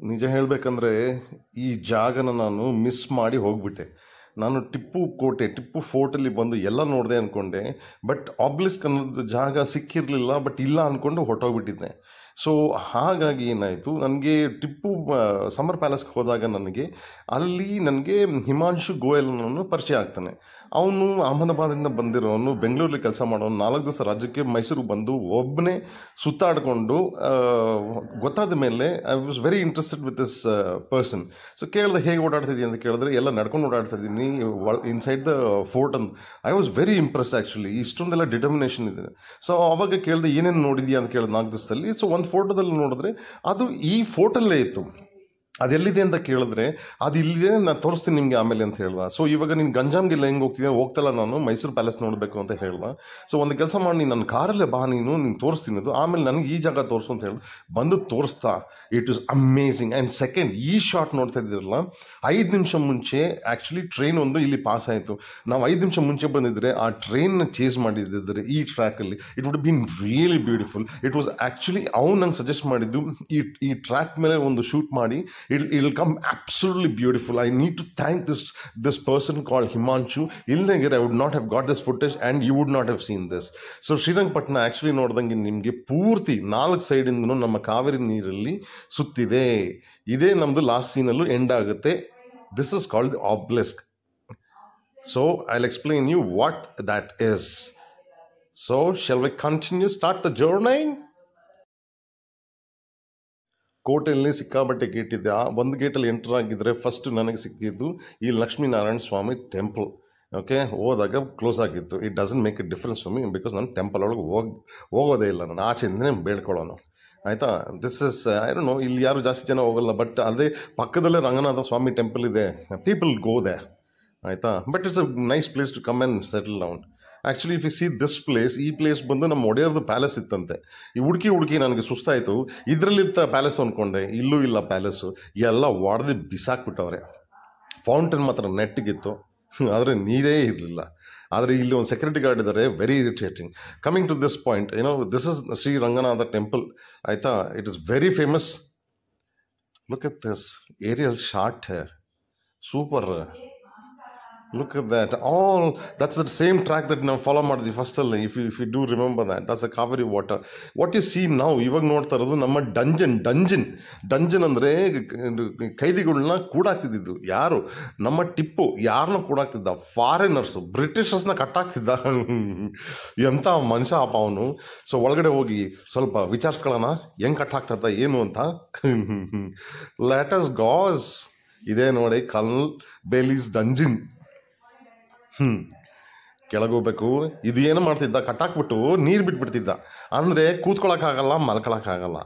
ನಿಜ ಹೇಳಬೇಕಂದ್ರೆ ಈ ಜಾಗನ ನಾನು ಮಿಸ್ ಮಾಡಿ ಹೋಗ್ಬಿಟ್ಟೆ. ನಾನು ಟಿಪ್ಪು ಫೋರ್ಟಲ್ಲಿ ಬಂದು ಎಲ್ಲ ನೋಡಿದೆ ಅಂದ್ಕೊಂಡೆ. ಬಟ್ ಆಬ್ಲಿಸ್ಕ್ ಅನ್ನೋದು ಜಾಗ ಸಿಕ್ಕಿರಲಿಲ್ಲ. ಬಟ್ ಇಲ್ಲ ಅಂದ್ಕೊಂಡು ಹೊರಟೋಗ್ಬಿಟ್ಟಿದ್ದೆ. ಸೊ ಹಾಗಾಗಿ ಏನಾಯಿತು, ನನಗೆ ಸಮರ್ ಪ್ಯಾಲೇಸ್ಗೆ ಹೋದಾಗ ಅಲ್ಲಿ ನನಗೆ ಹಿಮಾಂಶು ಗೋಯಲ್ ಅನ್ನೋನು ಪರಿಚಯ ಆಗ್ತಾನೆ. ಅವನು ಅಹಮದಾಬಾದಿಂದ ಬಂದಿರೋನು, ಬೆಂಗಳೂರಲ್ಲಿ ಕೆಲಸ ಮಾಡೋನು. 4 ದಿವಸ ರಾಜ್ಯಕ್ಕೆ ಮೈಸೂರಿಗೆ ಬಂದು ಒಬ್ಬನೇ ಸುತ್ತಾಡಿಕೊಂಡು ಗೊತ್ತಾದ ಮೇಲೆ I was very interested with this person. So ಕೇಳಿದೆ, ಹೇಗೆ ಓಡಾಡ್ತಿದ್ದೀನಿ ಅಂತ ಕೇಳಿದ್ರೆ, ಎಲ್ಲ ನಡ್ಕೊಂಡು ಓಡಾಡ್ತಾ ಇದ್ದೀನಿ ಇನ್ಸೈಡ್ ದ ಫೋರ್ಟ್ ಅಂತ. I was very impressed actually. ಇಷ್ಟೊಂದೆಲ್ಲ ಡಿಟರ್ಮಿನೇಷನ್ ಇದೆ. ಸೊ ಅವಾಗ ಕೇಳಿದೆ, ಏನೇನು ನೋಡಿದ್ಯಾ ಅಂತ ಕೇಳಿದೆ 4 ದಿವಸದಲ್ಲಿ. ಸೊ ಒಂದು ಫೋಟೋದಲ್ಲಿ ನೋಡಿದ್ರೆ ಅದು ಈ ಫೋಟೋಲ್ಲೇ ಇತ್ತು. ಅದೆಲ್ಲಿದೆ ಅಂತ ಕೇಳಿದ್ರೆ, ಅದು ಇಲ್ಲಿದೆ, ನಾನು ತೋರಿಸ್ತೀನಿ ನಿಮಗೆ ಆಮೇಲೆ ಅಂತ ಹೇಳ್ದ. ಸೊ ಇವಾಗ ನೀನು ಗಂಜಾಮ್ಗೆಲ್ಲ ಹೆಂಗೆ ಹೋಗ್ತಲ್ಲ, ನಾನು ಮೈಸೂರು ಪ್ಯಾಲೇಸ್ ನೋಡಬೇಕು ಅಂತ ಹೇಳ್ದ. ಸೊ ಒಂದು ಕೆಲಸ ಮಾಡಿ, ನೀನು ನನ್ನ ಕಾರಲ್ಲೇ ಬಾ, ನೀನು ತೋರಿಸ್ತೀನಿ ಅದು, ಆಮೇಲೆ ನನಗೆ ಈ ಜಾಗ ತೋರಿಸು ಅಂತ ಹೇಳ್ದು. ಬಂದು ತೋರಿಸ್ತಾ, it is amazing. And second, ಈ ಶಾಟ್ ನೋಡ್ತಾ ಇದ್ದಿರಲ್ಲ, 5 ನಿಮಿಷ ಮುಂಚೆ ಆ್ಯಕ್ಚುಲಿ ಟ್ರೈನ್ ಒಂದು ಇಲ್ಲಿ ಪಾಸ್ ಆಯಿತು. ನಾವು 5 ನಿಮಿಷ ಮುಂಚೆ ಬಂದಿದ್ದರೆ ಆ ಟ್ರೈನ್ನ ಚೇಸ್ ಮಾಡಿದ್ದಿದ್ರೆ ಈ ಟ್ರ್ಯಾಕಲ್ಲಿ, it would been really beautiful. It was actually ಅವ್ನು ನಂಗೆ ಸಜೆಸ್ಟ್ ಮಾಡಿದ್ದು, ಈ ಟ್ರ್ಯಾಕ್ ಮೇಲೆ ಒಂದು ಶೂಟ್ ಮಾಡಿ, it'll come absolutely beautiful. I need to thank this person called Himanshu. Illengire I would not have got this footage and you would not have seen this. So Srirangapatna actually ನೋಡಿದಂಗೆ ನಿಮಗೆ ಪೂರ್ತಿ 4 ಸೈಡಿಂದನೂ ನಮ್ಮ ಕಾವೇರಿ ನೀರಲ್ಲಿ ಸುತ್ತಿದೆ. ಇದೇ ನಮ್ಮದು last ಸೀನಲ್ಲೂ end ಆಗುತ್ತೆ. This is called the obelisk. So I'll explain you what that is. So shall we continue, start the journey? ಕೋಟೆಯಲ್ಲಿ ಸಿಕ್ಕಾಬಟ್ಟೆ gate ಇದೆ. ಆ ಒಂದು ಗೇಟಲ್ಲಿ ಎಂಟರ್ ಆಗಿದ್ದರೆ ಫಸ್ಟ್ ನನಗೆ ಸಿಕ್ಕಿದ್ದು ಈ ಲಕ್ಷ್ಮೀನಾರಾಯಣ ಸ್ವಾಮಿ ಟೆಂಪಲ್. ಓಕೆ, ಹೋದಾಗ ಕ್ಲೋಸ್ ಆಗಿತ್ತು. It doesn't make a difference for me, because ನಾನು ಟೆಂಪಲ್ ಒಳಗೆ ಹೋಗೋದೇ ಇಲ್ಲ. ನಾನು ಆಚೆಯಿಂದನೇ ಬೇಡ್ಕೊಳ್ಳೋನು. ಆಯಿತಾ, this is I don't know, ಇಲ್ಲಿ ಯಾರು ಜಾಸ್ತಿ ಜನ ಹೋಗಲ್ಲ. ಬಟ್ ಅದೇ ಪಕ್ಕದಲ್ಲೇ ರಂಗನಾಥ ಸ್ವಾಮಿ ಟೆಂಪಲ್ ಇದೆ. People go there. ಆಯಿತಾ, but it's a nice place to come and settle down. Actually if you see this place, ಈ ಪ್ಲೇಸ್ ಬಂದು ನಮ್ಮ ಒಡೆಯರ್ದು ಪ್ಯಾಲೇಸ್ ಇತ್ತಂತೆ. ಈ ಹುಡುಕಿ ನನಗೆ ಸುಸ್ತಾಯಿತು. ಇದರಲ್ಲಿರ್ತ ಪ್ಯಾಲೇಸ್ ಅಂದ್ಕೊಂಡೆ, ಇಲ್ಲೂ ಇಲ್ಲ ಪ್ಯಾಲೇಸು. ಎಲ್ಲ ಒಡೆದು ಬಿಸಾಕ್ಬಿಟ್ಟವ್ರೆ. ಫೌಂಟೇನ್ ಮಾತ್ರ ನೆಟ್ಟಿಗಿತ್ತು, ಆದರೆ ನೀರೇ ಇರಲಿಲ್ಲ. ಆದರೆ ಇಲ್ಲಿ ಒಂದು ಸೆಕ್ಯೂರಿಟಿ ಗಾರ್ಡ್ ಇದ್ದಾರೆ, very irritating. Coming to this point, this is Shri Ranganatha temple. ಆಯಿತಾ, it is very famous. Look at this aerial shot here, super. Look at that. That's the same track that ನಾವು ಫಾಲೋ ಮಾಡಿದ್ವಿ ಫಸ್ಟಲ್ಲಿ. if you do remember that, that's a Kaveri water. What you see now, ಇವಾಗ ನೋಡ್ತಾ ಇರೋದು ನಮ್ಮ dungeon ಅಂದರೆ ಕೈದಿಗಳನ್ನ ಕೂಡಾಕ್ತಿದ್ದು. ಯಾರು? ನಮ್ಮ ಟಿಪ್ಪು. ಯಾರನ್ನ ಕೂಡಾಕ್ತಿದ್ದ? ಫಾರಿನರ್ಸು, ಬ್ರಿಟಿಷರ್ಸ್ನ ಕಟ್ಟಾಕ್ತಿದ್ದ. ಎಂಥ ಮನುಷ್ಯ ಅಪ್ಪ ಅವನು. ಸೊ ಒಳಗಡೆ ಹೋಗಿ ಸ್ವಲ್ಪ ವಿಚಾರಿಸ್ಕೊಳ್ಳೋಣ, ಹೆಂಗೆ ಕಟ್ಟಾಕ್ತದ ಏನು ಅಂತ. Let us Gauss. ಇದೇ ನೋಡಿ ಕರ್ನಲ್ ಬೇಲೀಸ್ ಡಂಜನ್. ಕೆಳಗೋಗ್ಬೇಕು. ಇದು ಏನು ಮಾಡ್ತಿದ್ದ, ಕಟ್ಟಾಕ್ಬಿಟ್ಟು ನೀರು ಬಿಟ್ಬಿಡ್ತಿದ್ದ. ಅಂದರೆ ಕೂತ್ಕೊಳಕ್ಕಾಗಲ್ಲ, ಮಲ್ಕೊಳಕ್ಕಾಗಲ್ಲ.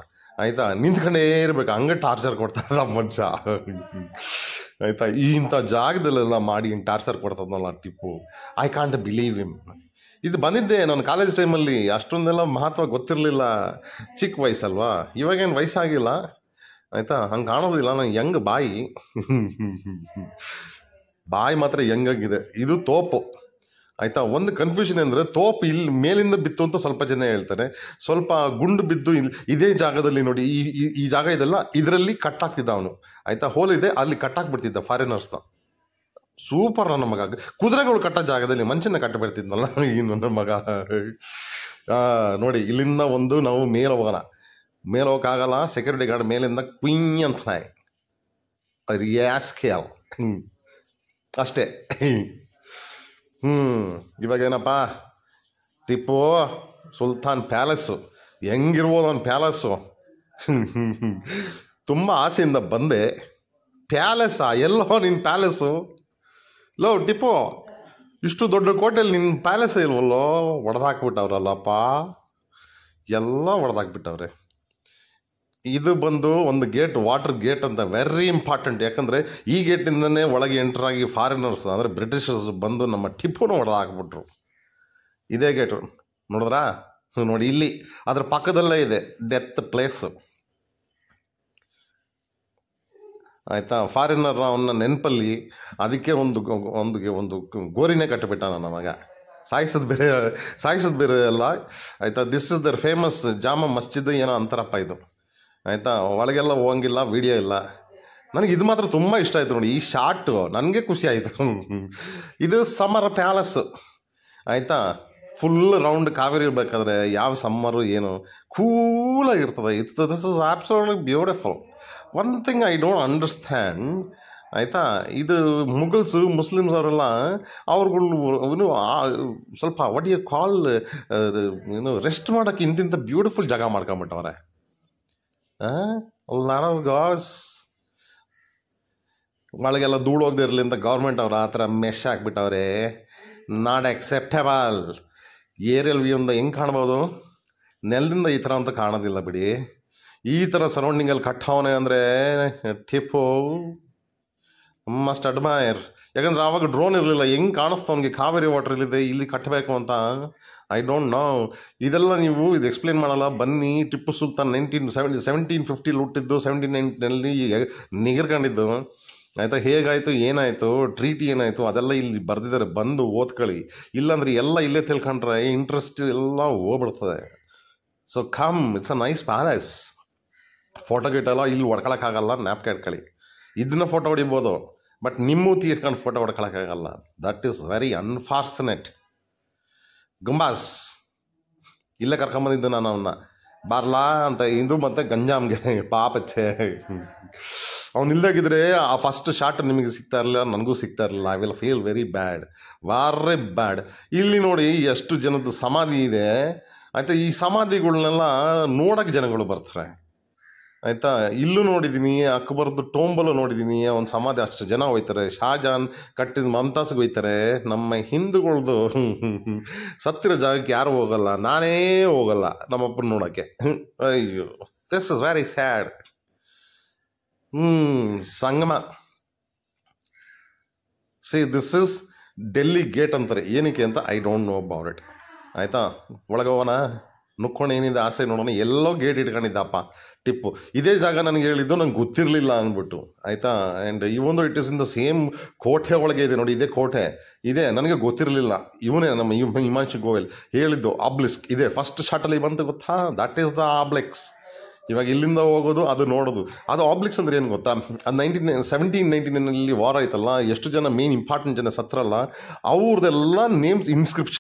ಆಯಿತಾ, ನಿಂತ್ಕೊಂಡೇ ಇರ್ಬೇಕು, ಹಂಗೆ ಟಾರ್ಚರ್ ಕೊಡ್ತಾರ ಮನುಷ್ಯ. ಆಯಿತಾ, ಇಂಥ ಜಾಗದಲ್ಲೆಲ್ಲ ಮಾಡಿ ಹಿಂಗೆ ಟಾರ್ಚರ್ ಕೊಡ್ತದಲ್ಲ Tipu. I can't believe him. ಇದು ಬಂದಿದ್ದೆ ನನ್ನ ಕಾಲೇಜ್ ಟೈಮಲ್ಲಿ. ಅಷ್ಟೊಂದೆಲ್ಲ ಮಹತ್ವ ಗೊತ್ತಿರಲಿಲ್ಲ, ಚಿಕ್ಕ ವಯಸ್ಸಲ್ವಾ. ಇವಾಗೇನು ವಯಸ್ಸಾಗಿಲ್ಲ. ಆಯಿತಾ, ಹಂಗೆ ಕಾಣೋದಿಲ್ಲ. ನಾನು ಯಂಗ್ ಬಾಯಿ ಮಾತ್ರ ಯಂಗಾಗಿದೆ. ಇದು ತೋಪು. ಆಯಿತಾ, ಒಂದು ಕನ್ಫ್ಯೂಷನ್ ಅಂದರೆ, ತೋಪು ಇಲ್ಲಿ ಮೇಲಿಂದ ಬಿತ್ತು ಅಂತ ಸ್ವಲ್ಪ ಜನ ಹೇಳ್ತಾರೆ. ಸ್ವಲ್ಪ ಗುಂಡು ಬಿದ್ದು ಇದೇ ಜಾಗದಲ್ಲಿ ನೋಡಿ, ಈ ಜಾಗ ಇದೆಲ್ಲ, ಇದರಲ್ಲಿ ಕಟ್ಟಾಕ್ತಿದ್ದ ಅವನು. ಆಯಿತಾ, ಹೋಲ್ ಇದೆ, ಅಲ್ಲಿ ಕಟ್ಟಾಕ್ಬಿಡ್ತಿದ್ದ ಫಾರಿನರ್ಸ್ನ. ಸೂಪರ್. ನನ್ನ ಮಗ ಕುದುರೆಗಳು ಕಟ್ಟೋ ಜಾಗದಲ್ಲಿ ಮನುಷ್ಯನ ಕಟ್ಟಬಿಡ್ತಿದ್ನಲ್ಲ ಇನ್ನು ನನ್ನ ಮಗ. ನೋಡಿ, ಇಲ್ಲಿಂದ ನಾವು ಮೇಲೆ ಹೋಗೋಣ. ಮೇಲೆ ಹೋಗೋಕ್ಕಾಗಲ್ಲ, ಸೆಕ್ಯೂರಿಟಿ ಗಾರ್ಡ್ ಮೇಲಿಂದ ಕ್ವೀನ್ ಅಂತ ರಿಯಾಸ್ಕೇಲ್. ಅಷ್ಟೇ. ಇವಾಗೇನಪ್ಪ, ಟಿಪ್ಪು ಸುಲ್ತಾನ್ ಪ್ಯಾಲೇಸು ಹೆಂಗಿರ್ಬೋದು ಒಂದು ಪ್ಯಾಲೇಸು. ತುಂಬ ಆಸೆಯಿಂದ ಬಂದೆ. ಪ್ಯಾಲೇಸಾ? ಎಲ್ಲೋ ನಿನ್ನ ಪ್ಯಾಲೇಸು? ಲೋ ಟಿಪ್ಪು, ಇಷ್ಟು ದೊಡ್ಡ ಕೋಟೆಯಲ್ಲಿ ನಿನ್ನ ಪ್ಯಾಲೇಸ್ ಇಲ್ವಲ್ಲೋ? ಒಡೆದಾಕ್ಬಿಟ್ಟವ್ರಲ್ಲಪ್ಪ, ಎಲ್ಲ ಒಡೆದಾಕ್ಬಿಟ್ಟವ್ರೆ. ಇದು ಬಂದು ಒಂದು ಗೇಟ್, ವಾಟರ್ ಗೇಟ್ ಅಂತ, ವೆರಿ ಇಂಪಾರ್ಟೆಂಟ್. ಯಾಕಂದರೆ ಈ ಗೇಟಿಂದನೇ ಒಳಗೆ ಎಂಟ್ರಾಗಿ ಫಾರಿನರ್ಸ್ ಅಂದರೆ ಬ್ರಿಟಿಷರ್ಸ್ ಬಂದು ನಮ್ಮ ಟಿಪ್ಪುನ ಹೊಡೆದು ಹಾಕ್ಬಿಟ್ರು. ಇದೇ ಗೇಟು ನೋಡಿದ್ರಾ? ನೋಡಿ, ಇಲ್ಲಿ ಅದ್ರ ಪಕ್ಕದಲ್ಲೇ ಇದೆ ಡೆತ್ ಪ್ಲೇಸು. ಆಯಿತಾ, ಫಾರಿನರ್ ಅವನ್ನ ನೆನಪಲ್ಲಿ ಅದಕ್ಕೆ ಒಂದು ಗೋರಿನೇ ಕಟ್ಟಿಬಿಟ್ಟ ನನ್ನ ಮಗ. ಸಾಯಿಸೋದು ಬೇರೆ ಅಲ್ಲ. ಆಯಿತಾ, ದಿಸ್ ಇಸ್ ದರ್ ಫೇಮಸ್ ಜಾಮಾ ಮಸ್ಜಿದ್ ಏನೋ ಅಂತಾರಪ್ಪ ಇದು. ಆಯಿತಾ. ಒಳಗೆಲ್ಲ ಹೋಗಂಗಿಲ್ಲ, ವಿಡಿಯೋ ಇಲ್ಲ. ನನಗೆ ಇದು ಮಾತ್ರ ತುಂಬ ಇಷ್ಟ ಆಯಿತು ನೋಡಿ, ಈ ಶಾರ್ಟು ನನಗೆ ಖುಷಿ ಆಯಿತು. ಇದು ಸಮರ ಪ್ಯಾಲೇಸ್ ಆಯಿತಾ. ಫುಲ್ ರೌಂಡ್ ಕಾವೇರಿ ಇರಬೇಕಾದ್ರೆ ಯಾವ ಸಮ್ಮರು ಏನು ಕೂಲಾಗಿರ್ತದೆ. This is absolutely beautiful. One thing I don't understand ಆಯಿತಾ, ಇದು ಮುಗಲ್ಸು ಮುಸ್ಲಿಮ್ಸ್ ಅವರೆಲ್ಲ ಅವ್ರುಗಳು ಸ್ವಲ್ಪ ವಾಟ್ ಯು ಕಾಲ್ ರೆಸ್ಟ್ ಮಾಡೋಕ್ಕೆ ಇಂತಿಂಥ ಬ್ಯೂಟಿಫುಲ್ ಜಾಗ ಮಾಡ್ಕೊಂಬಿಟ್ಟವ್ರೆ. ಗಾಸ್ ಒಳಗೆಲ್ಲ ಧೂಳು ಹೋಗದೆ ಇರಲಿ ಅಂತ ಗೌರ್ಮೆಂಟ್ ಅವ್ರು ಆ ಥರ ಮೆಶ್ ಹಾಕ್ಬಿಟ್ಟವ್ರೆ. Not acceptable. ಏರಿಯಲ್ ವ್ಯೂಯಿಂದ ಹೆಂಗೆ ಕಾಣ್ಬೋದು, ನೆಲದಿಂದ ಈ ಥರ ಅಂತ ಕಾಣೋದಿಲ್ಲ ಬಿಡಿ. ಈ ಥರ ಸರೌಂಡಿಂಗಲ್ಲಿ ಕಟ್ಟವನೆ ಅಂದರೆ ಟಿಪ್ಪು ಮಸ್ಟ್ ಅಡ್ಮೈರ್. ಯಾಕಂದ್ರೆ ಆವಾಗ ಡ್ರೋನ್ ಇರಲಿಲ್ಲ, ಹೆಂಗೆ ಕಾಣಿಸ್ತು ಅವ್ನಿಗೆ ಕಾವೇರಿ ವಾಟರ್ ಇಲ್ಲಿದೆ, ಇಲ್ಲಿ ಕಟ್ಟಬೇಕು ಅಂತ. I don't no. ಇದೆಲ್ಲ ನೀವು ಇದು ಎಕ್ಸ್ಪ್ಲೇನ್ ಮಾಡಲ್ಲ. ಬನ್ನಿ, ಟಿಪ್ಪು ಸುಲ್ತಾನ್ 1750 ಹುಟ್ಟಿದ್ದು, 1790 ನಿಗರ್ಕೊಂಡಿದ್ದು ಆಯಿತಾ. ಹೇಗಾಯಿತು, ಏನಾಯಿತು, ಟ್ರೀಟಿ ಏನಾಯಿತು, ಅದೆಲ್ಲ ಇಲ್ಲಿ ಬರೆದಿದ್ದಾರೆ. ಬಂದು ಓದ್ಕೊಳ್ಳಿ. ಇಲ್ಲಾಂದ್ರೆ ಎಲ್ಲ ಇಲ್ಲೇ ತಿಳ್ಕೊಂಡ್ರೆ ಇಂಟ್ರೆಸ್ಟ್ ಎಲ್ಲ ಹೋಗ್ಬಿಡ್ತದೆ. So come, it's a nice palace. Photo ಗಿಟ್ಟೆಲ್ಲ ಇಲ್ಲಿ ಹೊಡ್ಕೊಳಕ್ಕಾಗಲ್ಲ, ನ್ಯಾಪ್ಕೆ ಇಟ್ಕೊಳ್ಳಿ. ಇದನ್ನ ಫೋಟೋ ಹೊಡಿಬೋದು, ಬಟ್ ನಿಮ್ಮೂತಿ ಇಟ್ಕೊಂಡು ಫೋಟೋ ಹೊಡ್ಕೊಳಕ್ಕಾಗಲ್ಲ. That is very unfortunate. Gumbaz ಇಲ್ಲೇ ಕರ್ಕೊಂಬಂದಿದ್ದು ನಾನು ಅವನ್ನ, ಬಾರ್ಲಾ ಅಂತ. ಇದು ಮತ್ತು ಗಂಜಾಮ್ಗೆ ಪಾಪಚ್ಚೆ. ಅವ್ನು ಇಲ್ದಾಗಿದ್ರೆ ಆ ಫಸ್ಟ್ ಶಾಟ್ ನಿಮಗೆ ಸಿಗ್ತಾ ಇರಲಿಲ್ಲ, ನನಗೂ ಸಿಗ್ತಾ ಇರಲಿಲ್ಲ. I will feel very bad, very bad. ಇಲ್ಲಿ ನೋಡಿ ಎಷ್ಟು ಜನದ ಸಮಾಧಿ ಇದೆ ಆಯಿತಾ. ಈ ಸಮಾಧಿಗಳನ್ನೆಲ್ಲ ನೋಡೋಕ್ಕೆ ಜನಗಳು ಬರ್ತಾರೆ ಆಯಿತಾ. ಇಲ್ಲೂ ನೋಡಿದ್ದೀನಿ, ಅಕ್ಬರ್ದು ಟೋಂಬಲು ನೋಡಿದ್ದೀನಿ, ಒಂದು ಸಮಾಧಿ ಅಷ್ಟು ಜನ ಹೋಯ್ತಾರೆ. ಶಾಜಹಾನ್ ಕಟ್ಟಿದ ಮಮತಾಸ್ಗೆ ಹೋಯ್ತಾರೆ. ನಮ್ಮ ಹಿಂದೂಗಳ್ದು ಸತ್ತಿರೋ ಜಾಗಕ್ಕೆ ಯಾರು ಹೋಗಲ್ಲ, ನಾನೇ ಹೋಗಲ್ಲ ನಮ್ಮಪ್ಪನ ನೋಡೋಕ್ಕೆ. ಅಯ್ಯೋ, this is very sad. Sangama see, this is Delhi gate ಅಂತಾರೆ. ಏನಕ್ಕೆ ಅಂತ I don't know about it ಆಯಿತಾ. ಒಳಗೋವನ ನುಕ್ಕೊಂಡು ಏನಿದೆ ಆಸೆ ನೋಡೋಣ. ಎಲ್ಲೋ ಗೇಟ್ ಇಟ್ಕೊಂಡಿದ್ದಪ್ಪ ಟಿಪ್ಪು. ಇದೇ ಜಾಗ ನನಗೆ ಹೇಳಿದ್ದು, ನಂಗೆ ಗೊತ್ತಿರಲಿಲ್ಲ ಅಂದ್ಬಿಟ್ಟು ಆಯಿತಾ. ಆ್ಯಂಡ್ ಇವೊಂದು it is in the same ಕೋಟೆ ಒಳಗೆ ಇದೆ ನೋಡಿ. ಇದೇ ಕೋಟೆ ಇದೆ, ನನಗೆ ಗೊತ್ತಿರಲಿಲ್ಲ. ಇವನೇ ನಮ್ಮ ಹಿಮಾಂಶು ಗೋಯಲ್ ಹೇಳಿದ್ದು. ಆಬ್ಲಿಸ್ಕ್ ಇದೆ ಫಸ್ಟ್ ಶಾರ್ಟಲ್ಲಿ ಬಂತು ಗೊತ್ತಾ, ದಟ್ ಈಸ್ ದ ಆಬ್ಲಿಕ್ಸ್. ಇವಾಗ ಇಲ್ಲಿಂದ ಹೋಗೋದು, ಅದು ನೋಡೋದು. ಅದು ಆಬ್ಲಿಕ್ಸ್ ಅಂದರೆ ಏನು ಗೊತ್ತಾ, ಅದು 1799 ವಾರ್ ಆಯ್ತಲ್ಲ, ಎಷ್ಟು ಜನ ಮೇನ್ ಇಂಪಾರ್ಟೆಂಟ್ ಜನ ಸತ್ರಲ್ಲ, ಅವ್ರದ್ದೆಲ್ಲ ನೇಮ್ಸ್ ಇನ್ಸ್ಕ್ರಿಪ್ಷನ್